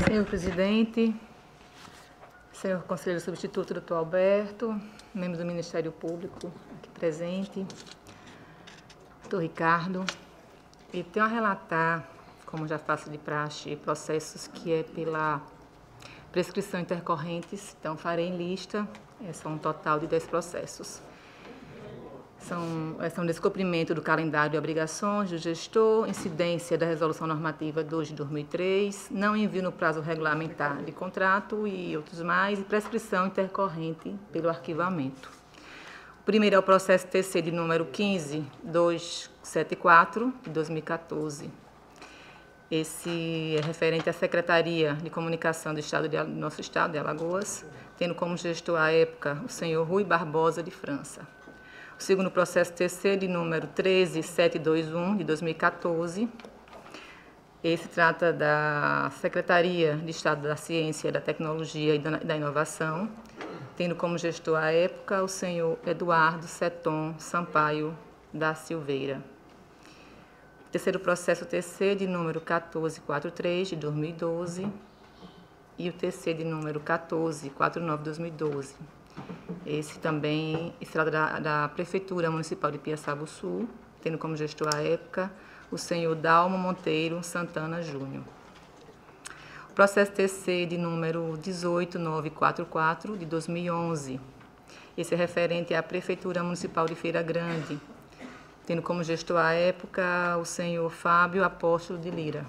Senhor presidente, senhor conselheiro substituto, doutor Alberto, membro do Ministério Público aqui presente, doutor Ricardo, e tenho a relatar, como já faço de praxe, processos que é pela prescrição intercorrentes, então farei em lista, são um total de 10 processos. São descumprimento do calendário de obrigações do gestor, incidência da Resolução Normativa 2 de 2003, não envio no prazo regulamentar de contrato e outros mais, e prescrição intercorrente pelo arquivamento. O primeiro é o processo TC de número 15274, de 2014. Esse é referente à Secretaria de Comunicação do nosso Estado, de Alagoas, tendo como gestor à época o senhor Rui Barbosa de França. O segundo processo TC de número 13721, de 2014. Esse trata da Secretaria de Estado da Ciência, da Tecnologia e da Inovação, tendo como gestor à época o senhor Eduardo Seton Sampaio da Silveira. O terceiro processo TC de número 1443, de 2012, e o TC de número 1449, de 2012. Esse também se trata da Prefeitura Municipal de Piaçabuçu, tendo como gestor à época o senhor Dalmo Monteiro Santana Júnior. O processo TC de número 18944, de 2011. Esse é referente à Prefeitura Municipal de Feira Grande, tendo como gestor à época o senhor Fábio Apóstolo de Lira.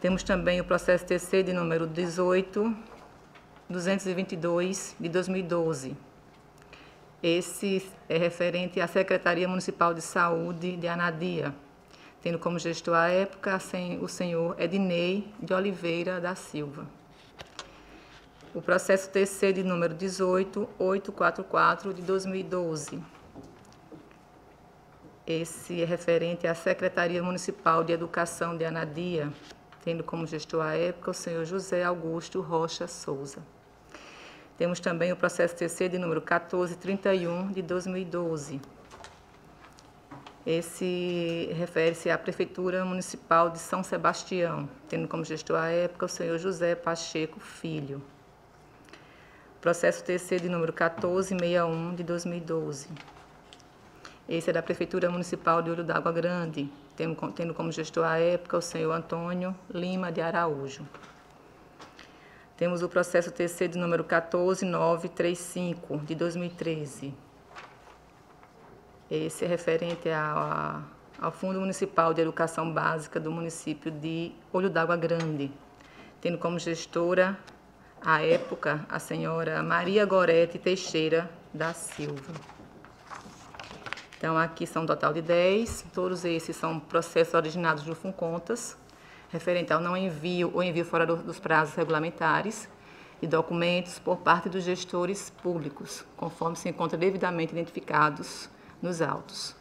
Temos também o processo TC de número 18222, de 2012. Esse é referente à Secretaria Municipal de Saúde de Anadia, tendo como gestor à época o senhor Ednei de Oliveira da Silva. O processo TC de número 18844, de 2012. Esse é referente à Secretaria Municipal de Educação de Anadia, tendo como gestor à época o senhor José Augusto Rocha Souza. Temos também o processo TC de número 1431, de 2012. Esse refere-se à Prefeitura Municipal de São Sebastião, tendo como gestor à época o senhor José Pacheco Filho. Processo TC de número 1461, de 2012. Esse é da Prefeitura Municipal de Olho d'Água Grande, tendo como gestor à época o senhor Antônio Lima de Araújo. Temos o processo TC de número 14935, de 2013. Esse é referente ao Fundo Municipal de Educação Básica do município de Olho d'Água Grande, tendo como gestora, à época, a senhora Maria Gorete Teixeira da Silva. Então, aqui são um total de 10, todos esses são processos originados do FUNCONTAS, referente ao não envio ou envio fora dos prazos regulamentares de documentos por parte dos gestores públicos, conforme se encontram devidamente identificados nos autos.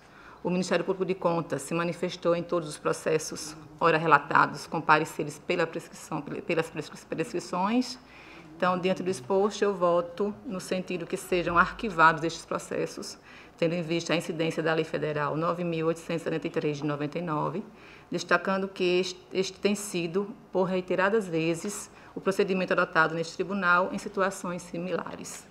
O Ministério Público de Contas se manifestou em todos os processos ora relatados com pareceres pelas prescrições. Então, diante do exposto, eu voto no sentido que sejam arquivados estes processos, tendo em vista a incidência da Lei Federal 9.873 de 99, destacando que este tem sido, por reiteradas vezes, o procedimento adotado neste tribunal em situações similares.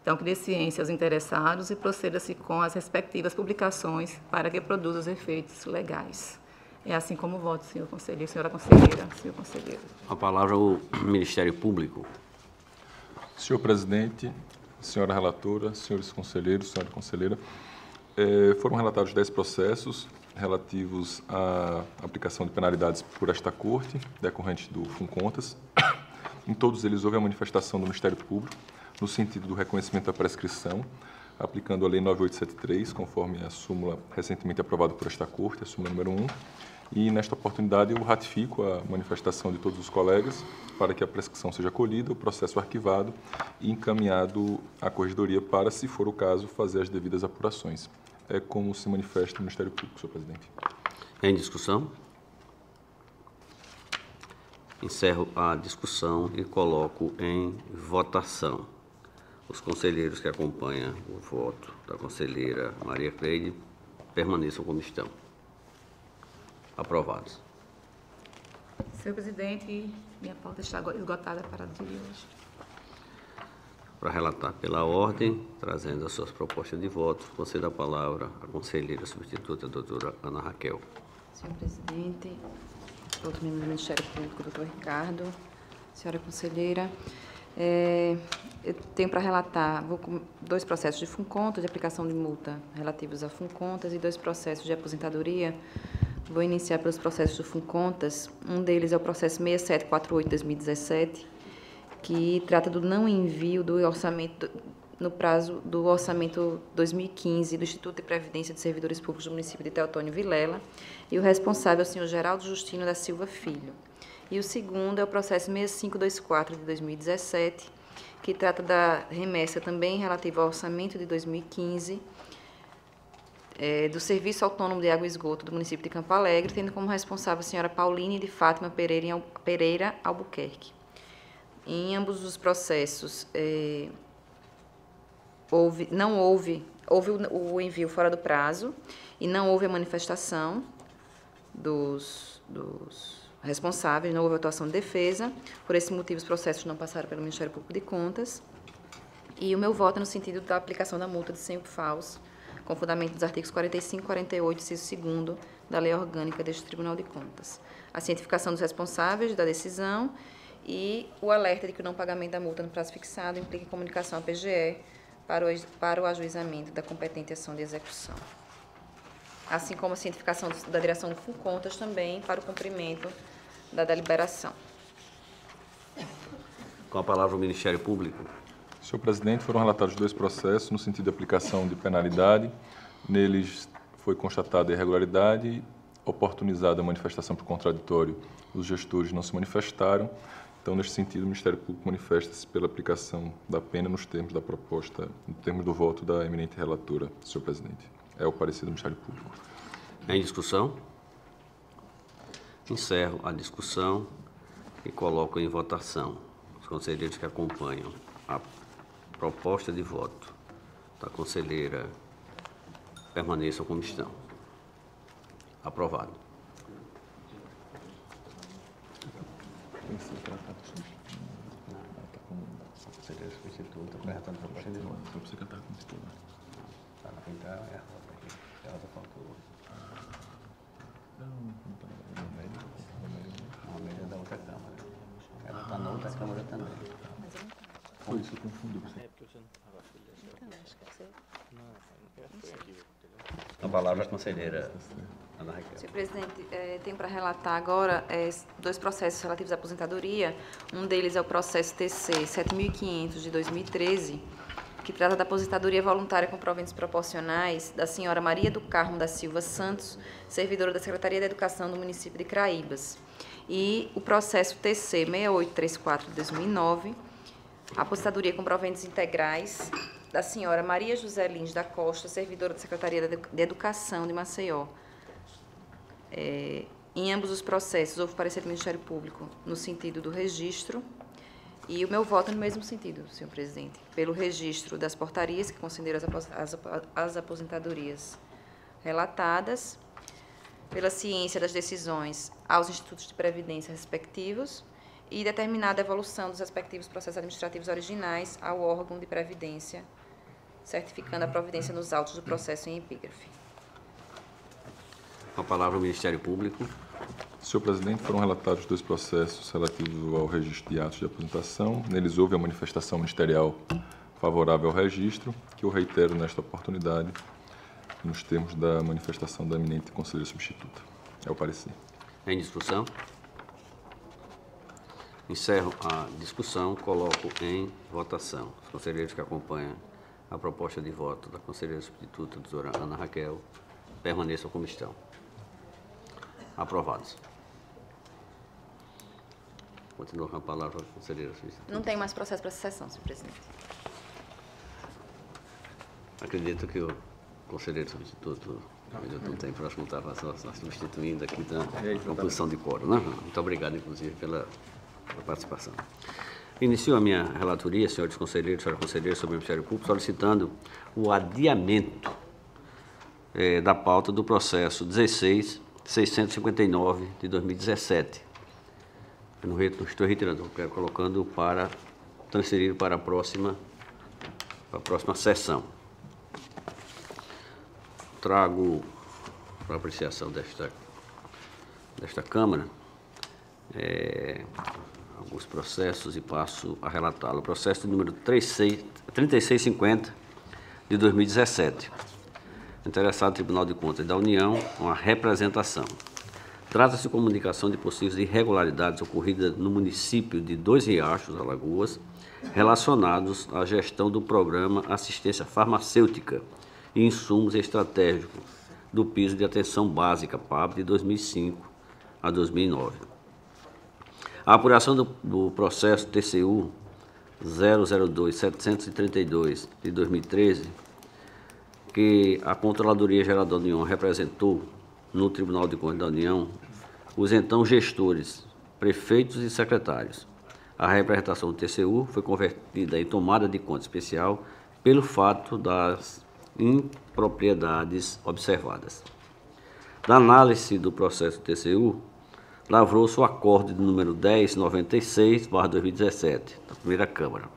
Então, que dê ciência aos interessados e proceda-se com as respectivas publicações para que produza os efeitos legais. É assim como voto, senhor conselheiro, senhora conselheira, senhor conselheiro. A palavra ao Ministério Público. Senhor presidente, senhora relatora, senhores conselheiros, senhora conselheira, foram relatados 10 processos relativos à aplicação de penalidades por esta Corte, decorrente do FUNCONTAS. Em todos eles houve a manifestação do Ministério Público, no sentido do reconhecimento da prescrição, aplicando a Lei 9873, conforme a súmula recentemente aprovada por esta Corte, a súmula número 1. E, nesta oportunidade, eu ratifico a manifestação de todos os colegas para que a prescrição seja acolhida, o processo arquivado e encaminhado à Corregedoria para, se for o caso, fazer as devidas apurações. É como se manifesta o Ministério Público, senhor presidente. Em discussão? Encerro a discussão e coloco em votação. Os conselheiros que acompanham o voto da conselheira Maria Cleide permaneçam como estão. Aprovados. Senhor presidente, minha pauta está esgotada para o dia de hoje. Para relatar pela ordem, trazendo as suas propostas de voto, concedo a palavra à conselheira substituta, doutora Ana Raquel. Senhor presidente, outro membro do Ministério Público, doutor Ricardo, senhora conselheira, eu tenho para relatar dois processos de FUNCONTAS, de aplicação de multa relativos a FUNCONTAS e dois processos de aposentadoria. Vou iniciar pelos processos do FUNCONTAS. Um deles é o processo 6748-2017, que trata do não envio do orçamento no prazo do orçamento 2015 do Instituto de Previdência de Servidores Públicos do município de Teotônio Vilela, e o responsável é o senhor Geraldo Justino da Silva Filho. E o segundo é o processo 6524 de 2017, que trata da remessa também relativa ao orçamento de 2015 do Serviço Autônomo de Água e Esgoto do município de Campo Alegre, tendo como responsável a senhora Pauline de Fátima Pereira Albuquerque. Em ambos os processos, não houve o envio fora do prazo e não houve a manifestação dos responsáveis, não houve atuação de defesa. Por esse motivo, os processos não passaram pelo Ministério Público de Contas. E o meu voto é no sentido da aplicação da multa de 100 UFAOs, com fundamento dos artigos 45 e 48, inciso 2º da Lei Orgânica deste Tribunal de Contas. A cientificação dos responsáveis da decisão e o alerta de que o não pagamento da multa no prazo fixado implica comunicação à PGE para o ajuizamento da competente ação de execução. Assim como a cientificação da direção do FUNCONTAS também para o cumprimento da deliberação. Com a palavra o Ministério Público. Senhor presidente, foram relatados dois processos no sentido de aplicação de penalidade. Neles foi constatada irregularidade, oportunizada a manifestação por contraditório, os gestores não se manifestaram. Então, neste sentido, o Ministério Público manifesta-se pela aplicação da pena nos termos da proposta, no termos do voto da eminente relatora, senhor presidente. É o parecer do Ministério Público. Em discussão? Encerro a discussão e coloco em votação. Os conselheiros que acompanham a proposta de voto da conselheira permaneçam como estão. Aprovado. Foi isso, eu confundi. A palavra à conselheira Ana Raquel. Senhor presidente, tenho para relatar agora dois processos relativos à aposentadoria. Um deles é o processo TC 7500 de 2013, que trata da aposentadoria voluntária com proventos proporcionais da senhora Maria do Carmo da Silva Santos, servidora da Secretaria da Educação do município de Craíbas. E o processo TC 6834 de 2009, aposentadoria com proventos integrais da senhora Maria José Lins da Costa, servidora da Secretaria de Educação de Maceió. Em ambos os processos, houve parecer do Ministério Público no sentido do registro, e o meu voto é no mesmo sentido, senhor presidente, pelo registro das portarias que consideram as aposentadorias relatadas, pela ciência das decisões aos institutos de previdência respectivos e determinada a evolução dos respectivos processos administrativos originais ao órgão de previdência, certificando a providência nos autos do processo em epígrafe. Com a palavra o Ministério Público. Senhor presidente, foram relatados dois processos relativos ao registro de atos de aposentação. Neles houve a manifestação ministerial favorável ao registro, que eu reitero nesta oportunidade, nos termos da manifestação da eminente conselheira substituta. É o parecer. Em discussão? Encerro a discussão, coloco em votação. Os conselheiros que acompanham a proposta de voto da conselheira substituta, doutora Ana Raquel, permaneçam como estão. Aprovados. Continua com a palavra a conselheira substituta. Não tem mais processo para sessão, senhor presidente. Acredito que o conselheiro substituto, Milton, tem próximo estava substituindo aqui da composição de quórum, né? Muito obrigado, inclusive, pela participação. Inicio a minha relatoria, senhores conselheiros, senhora conselheira, sobre o Ministério Público, solicitando o adiamento da pauta do processo 16.659 de 2017, Não estou retirando, quero colocando para transferir para a próxima sessão. Trago para apreciação desta Câmara alguns processos e passo a relatá-lo. O processo número 3650 de 2017. Interessado Tribunal de Contas da União com a representação. Trata-se de comunicação de possíveis irregularidades ocorridas no município de Dois Riachos, Alagoas, relacionados à gestão do programa Assistência Farmacêutica e Insumos Estratégicos do Piso de Atenção Básica, PAB, de 2005 a 2009. A apuração do processo TCU 002-732 de 2013, que a Controladoria Geral da União representou no Tribunal de Contas da União os então gestores, prefeitos e secretários. A representação do TCU foi convertida em tomada de conta especial pelo fato das impropriedades observadas. Na análise do processo do TCU, lavrou-se o acórdão de número 1096/2017, da primeira Câmara.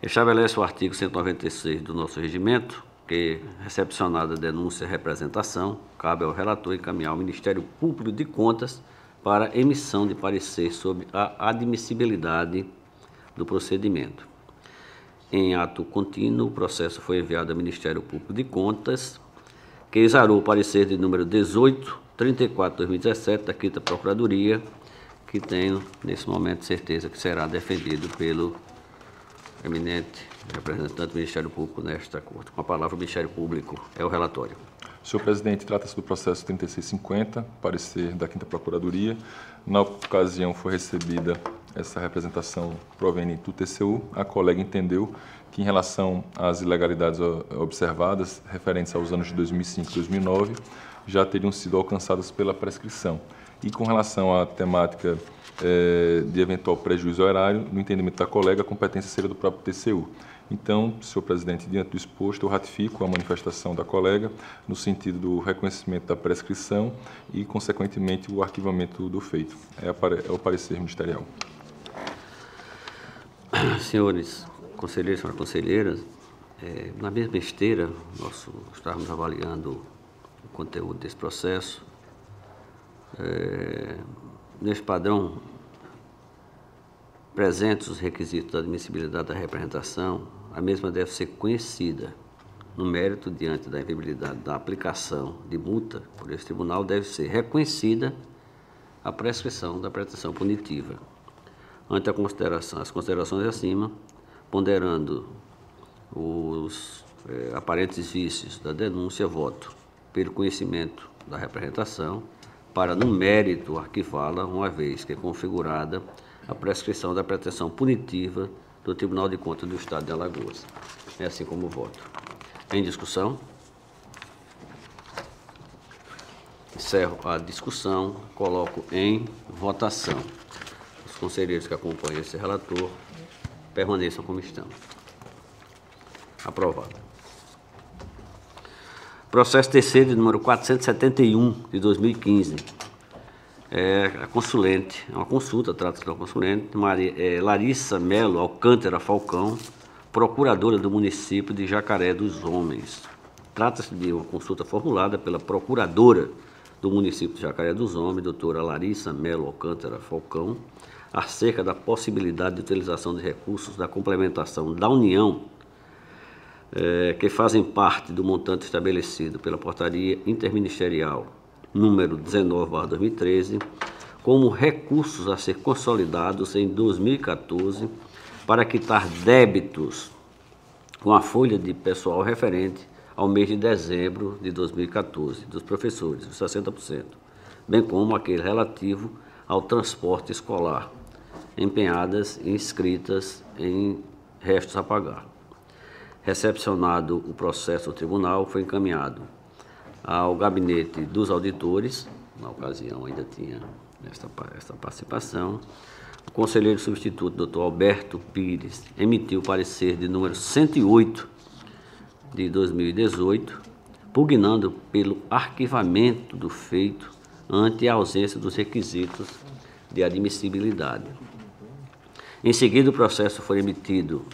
Estabelece o artigo 196 do nosso regimento, que, recepcionada a denúncia e representação, cabe ao relator encaminhar ao Ministério Público de Contas para emissão de parecer sobre a admissibilidade do procedimento. Em ato contínuo, o processo foi enviado ao Ministério Público de Contas, que exarou o parecer de número 1834/2017 da quinta Procuradoria, que tenho, nesse momento, certeza que será defendido pelo eminente representante do Ministério Público nesta Corte. Com a palavra, o Ministério Público é o relatório. Senhor presidente, trata-se do processo 3650, parecer da quinta Procuradoria. Na ocasião foi recebida essa representação proveniente do TCU. A colega entendeu que, em relação às ilegalidades observadas, referentes aos anos de 2005 e 2009, já teriam sido alcançadas pela prescrição. E com relação à temática de eventual prejuízo ao erário, no entendimento da colega, a competência seria do próprio TCU. Então, senhor presidente, diante do exposto, eu ratifico a manifestação da colega no sentido do reconhecimento da prescrição e, consequentemente, o arquivamento do feito. É o parecer ministerial. Senhores conselheiros, senhoras conselheiras, na mesma esteira, nós estávamos avaliando o conteúdo desse processo. Neste padrão, presentes os requisitos da admissibilidade da representação, a mesma deve ser conhecida no mérito diante da inviabilidade da aplicação de multa por esse tribunal, deve ser reconhecida a prescrição da pretensão punitiva. Ante as considerações acima, ponderando os aparentes vícios da denúncia, voto pelo conhecimento da representação para, no mérito, arquivá-la, uma vez que é configurada a prescrição da pretensão punitiva do Tribunal de Contas do Estado de Alagoas. É assim como voto. Em discussão? Encerro a discussão, coloco em votação. Os conselheiros que acompanham esse relator permaneçam como estão. Aprovado. Processo terceiro de número 471 de 2015. A consulente, é uma consulta, trata-se da consulente Larissa Melo Alcântara Falcão, procuradora do município de Jacaré dos Homens. Trata-se de uma consulta formulada pela procuradora do município de Jacaré dos Homens, doutora Larissa Melo Alcântara Falcão, acerca da possibilidade de utilização de recursos da complementação da União, que fazem parte do montante estabelecido pela Portaria Interministerial número 19/2013, como recursos a ser consolidados em 2014 para quitar débitos com a folha de pessoal referente ao mês de dezembro de 2014 dos professores, os 60%, bem como aquele relativo ao transporte escolar, empenhadas e inscritas em restos a pagar. Recepcionado o processo do tribunal, foi encaminhado ao gabinete dos auditores, na ocasião ainda tinha esta participação. O conselheiro substituto, doutor Alberto Pires, emitiu o parecer de número 108 de 2018, pugnando pelo arquivamento do feito ante a ausência dos requisitos de admissibilidade. Em seguida, o processo foi remetido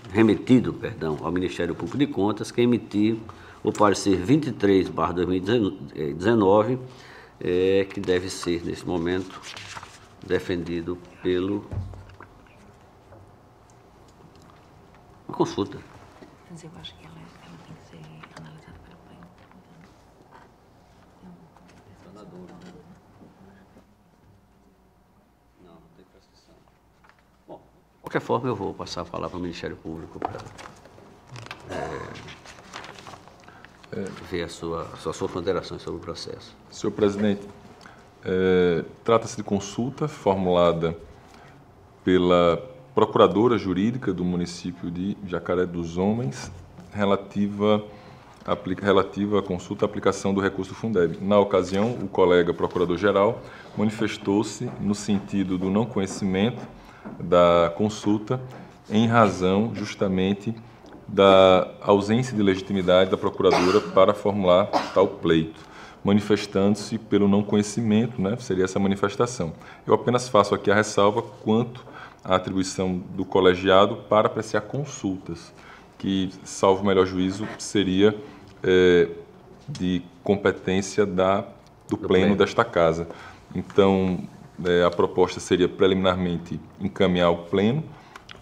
ao Ministério Público de Contas, que emitiu o parecer 23/2019, que deve ser, nesse momento, defendido pelo... Uma consulta. Mas eu acho que ela tem que ser analisada pelo pleno. Não, não tem prescrição. Bom, de qualquer forma, eu vou passar a palavra para o Ministério Público para ver as suas ponderações sobre o processo. Senhor presidente, trata-se de consulta formulada pela procuradora jurídica do município de Jacaré dos Homens, relativa à consulta à aplicação do recurso do Fundeb. Na ocasião, o colega procurador-geral manifestou-se no sentido do não conhecimento da consulta em razão, justamente, da ausência de legitimidade da procuradora para formular tal pleito, manifestando-se pelo não conhecimento, né, seria essa manifestação. Eu apenas faço aqui a ressalva quanto à atribuição do colegiado para apreciar consultas, que, salvo o melhor juízo, seria de competência do pleno desta Casa. Então, a proposta seria preliminarmente encaminhar ao pleno,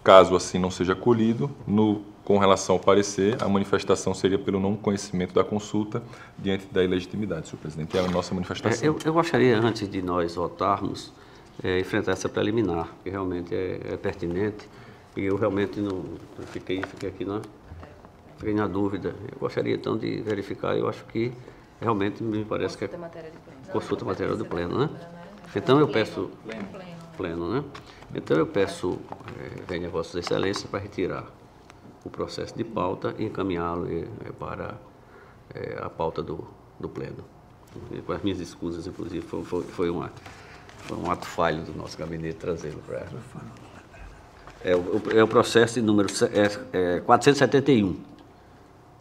caso assim não seja acolhido, com relação ao parecer, a manifestação seria pelo não conhecimento da consulta diante da ilegitimidade, senhor presidente. É a nossa manifestação. Eu gostaria, antes de nós votarmos, enfrentar essa preliminar, que realmente é pertinente, e eu realmente não fiquei aqui, não, fiquei na dúvida. Eu gostaria, então, de verificar, eu acho que realmente me parece que é consulta material do pleno, né? Então eu peço... Pleno, né? Então eu peço, venha a Vossas Excelências, para retirar o processo de pauta e encaminhá-lo para a pauta do pleno. E com as minhas escusas, inclusive, foi um ato falho do nosso gabinete trazê-lo para... É o processo de número 471.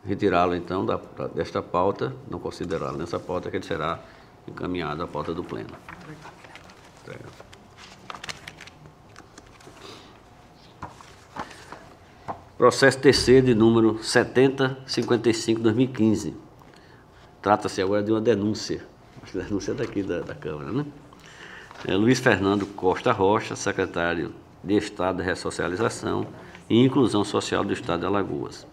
Retirá-lo, então, desta pauta, não considerá-lo nessa pauta, que ele será encaminhado à pauta do pleno. Processo terceiro de número 7055/2015. Trata-se agora de uma denúncia. Acho que a denúncia é daqui da Câmara, né? Luiz Fernando Costa Rocha, secretário de Estado de Ressocialização e Inclusão Social do Estado de Alagoas.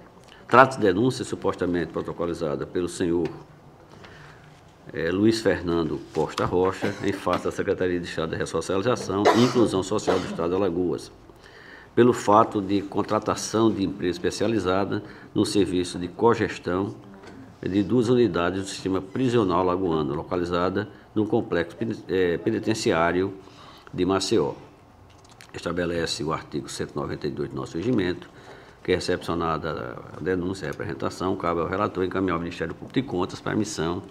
Trata-se de denúncia supostamente protocolizada pelo senhor Luiz Fernando Costa Rocha, em face da Secretaria de Estado de Ressocialização e Inclusão Social do Estado de Alagoas, pelo fato de contratação de empresa especializada no serviço de cogestão de 2 unidades do sistema prisional alagoano, localizada no complexo penitenciário de Maceió. Estabelece o artigo 192 do nosso regimento, que é recepcionada a denúncia e a representação, cabe ao relator encaminhar ao Ministério Público de Contas para a emissão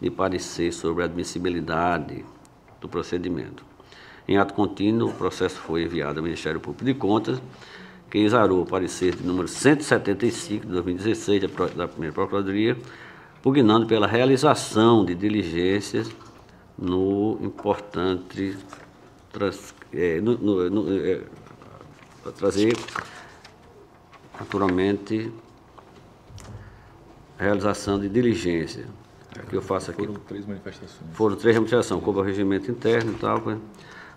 de parecer sobre a admissibilidade do procedimento. Em ato contínuo, o processo foi enviado ao Ministério Público de Contas, que exarou o parecer de número 175 de 2016 da primeira Procuradoria, pugnando pela realização de diligências no importante trazer, naturalmente, a realização de diligência. Que eu faço aqui. Foram 3 manifestações. Foram 3 manifestações, como o regimento interno e tal.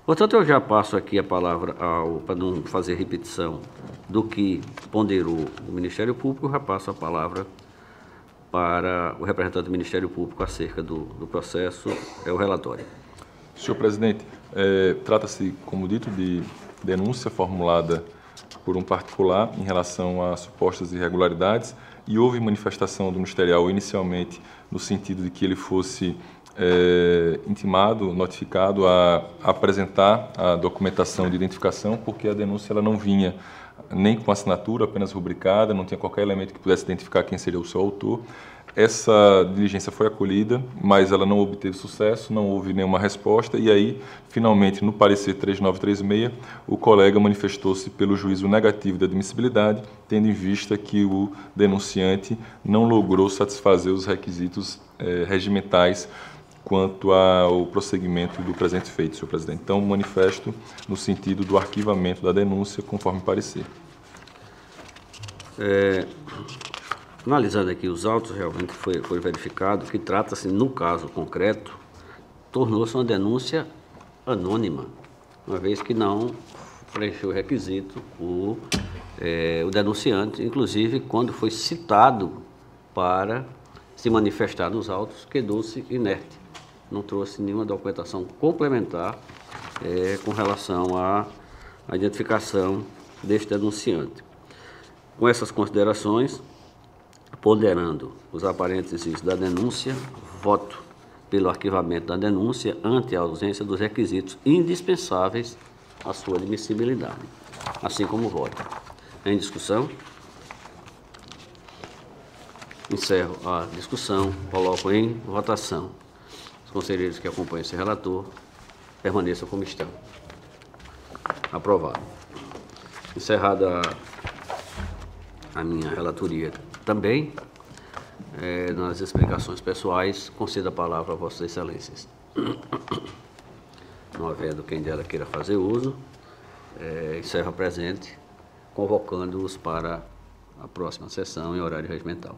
Portanto, eu já passo aqui a palavra, para não fazer repetição do que ponderou o Ministério Público, eu já passo a palavra para o representante do Ministério Público acerca do processo, o relatório. Senhor presidente, trata-se, como dito, de denúncia formulada por um particular em relação a supostas irregularidades, e houve manifestação do ministerial inicialmente no sentido de que ele fosse intimado, notificado a apresentar a documentação de identificação, porque a denúncia ela não vinha nem com assinatura, apenas rubricada, não tinha qualquer elemento que pudesse identificar quem seria o seu autor. Essa diligência foi acolhida, mas ela não obteve sucesso, não houve nenhuma resposta, e aí, finalmente, no parecer 3936, o colega manifestou-se pelo juízo negativo de admissibilidade, tendo em vista que o denunciante não logrou satisfazer os requisitos regimentais quanto ao prosseguimento do presente feito, senhor presidente. Então, manifesto no sentido do arquivamento da denúncia, conforme parecer. Analisando aqui os autos, realmente foi verificado que trata-se, no caso concreto, tornou-se uma denúncia anônima, uma vez que não preencheu o requisito o denunciante, inclusive quando foi citado para se manifestar nos autos, quedou-se inerte, não trouxe nenhuma documentação complementar com relação à identificação deste denunciante. Com essas considerações, ponderando os aparentes exigos da denúncia, voto pelo arquivamento da denúncia ante a ausência dos requisitos indispensáveis à sua admissibilidade, assim como voto. Em discussão? Encerro a discussão, coloco em votação. Os conselheiros que acompanham esse relator permaneçam como estão. Aprovado. Encerrada a minha relatoria também, nas explicações pessoais, concedo a palavra a Vossas Excelências. Não havendo quem dela queira fazer uso, encerro a presente, convocando-os para a próxima sessão em horário regimental.